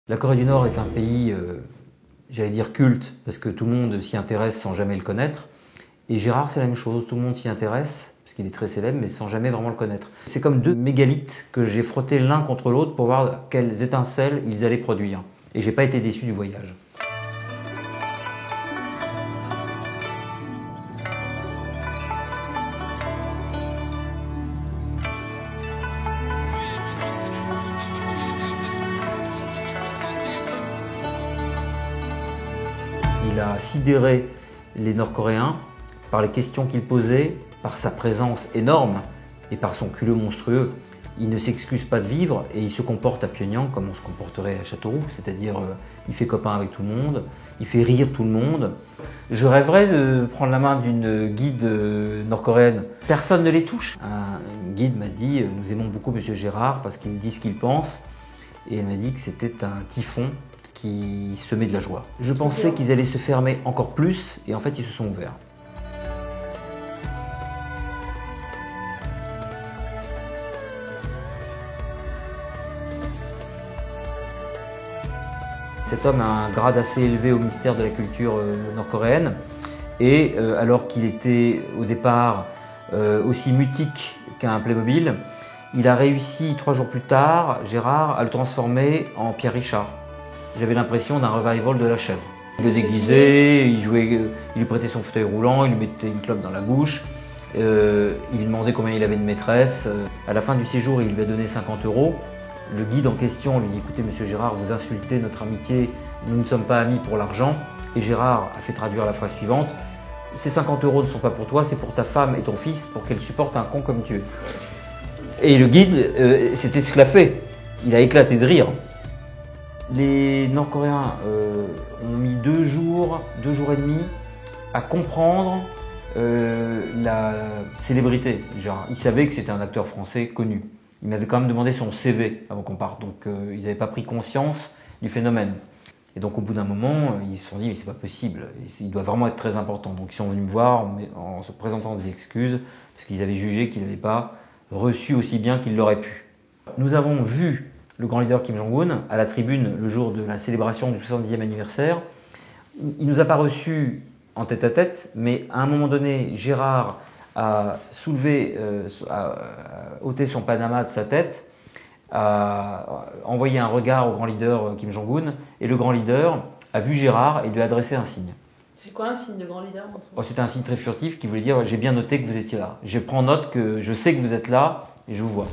La Corée du Nord est un pays, j'allais dire culte, parce que tout le monde s'y intéresse sans jamais le connaître. Et Gérard, c'est la même chose, tout le monde s'y intéresse, parce qu'il est très célèbre, mais sans jamais vraiment le connaître. C'est comme deux mégalithes que j'ai frottés l'un contre l'autre pour voir quelles étincelles ils allaient produire. Et j'ai pas été déçu du voyage. Il a sidéré les Nord-Coréens par les questions qu'il posait, par sa présence énorme et par son culot monstrueux. Il ne s'excuse pas de vivre et il se comporte à Pyongyang comme on se comporterait à Châteauroux, c'est-à-dire il fait copain avec tout le monde, il fait rire tout le monde. Je rêverais de prendre la main d'une guide nord-coréenne. Personne ne les touche. Un guide m'a dit « Nous aimons beaucoup Monsieur Gérard parce qu'il dit ce qu'il pense » et elle m'a dit que c'était un typhon qui semait de la joie. Je pensais qu'ils allaient se fermer encore plus et en fait ils se sont ouverts. Cet homme a un grade assez élevé au ministère de la Culture nord-coréenne et alors qu'il était au départ aussi mutique qu'un Playmobil, il a réussi 3 jours plus tard, Gérard, à le transformer en Pierre Richard. J'avais l'impression d'un revival de la chèvre. Il le déguisait, il lui prêtait son fauteuil roulant, il lui mettait une clope dans la bouche, il lui demandait combien il avait de maîtresse. À la fin du séjour, il lui a donné 50 €. Le guide en question lui dit « Écoutez, Monsieur Gérard, vous insultez notre amitié, nous ne sommes pas amis pour l'argent. » Et Gérard a fait traduire la phrase suivante « Ces 50 € ne sont pas pour toi, c'est pour ta femme et ton fils, pour qu'elle supporte un con comme tu es. » Et le guide s'est esclaffé, il a éclaté de rire. Les Nord-Coréens ont mis 2 jours et demi à comprendre la célébrité. Genre, ils savaient que c'était un acteur français connu. Ils m'avaient quand même demandé son CV avant qu'on parte, donc ils n'avaient pas pris conscience du phénomène. Et donc au bout d'un moment, ils se sont dit mais c'est pas possible, il doit vraiment être très important. Donc ils sont venus me voir en se présentant des excuses parce qu'ils avaient jugé qu'il n'avait pas reçu aussi bien qu'il l'aurait pu. Nous avons vu le grand leader Kim Jong-un à la tribune le jour de la célébration du 70e anniversaire. Il ne nous a pas reçus en tête-à-tête, mais à un moment donné, Gérard a soulevé, a ôté son panama de sa tête, a envoyé un regard au grand leader Kim Jong-un, et le grand leader a vu Gérard et lui a adressé un signe. C'est quoi un signe de grand leader? C'était un signe très furtif qui voulait dire « J'ai bien noté que vous étiez là. Je prends note que je sais que vous êtes là et je vous vois ».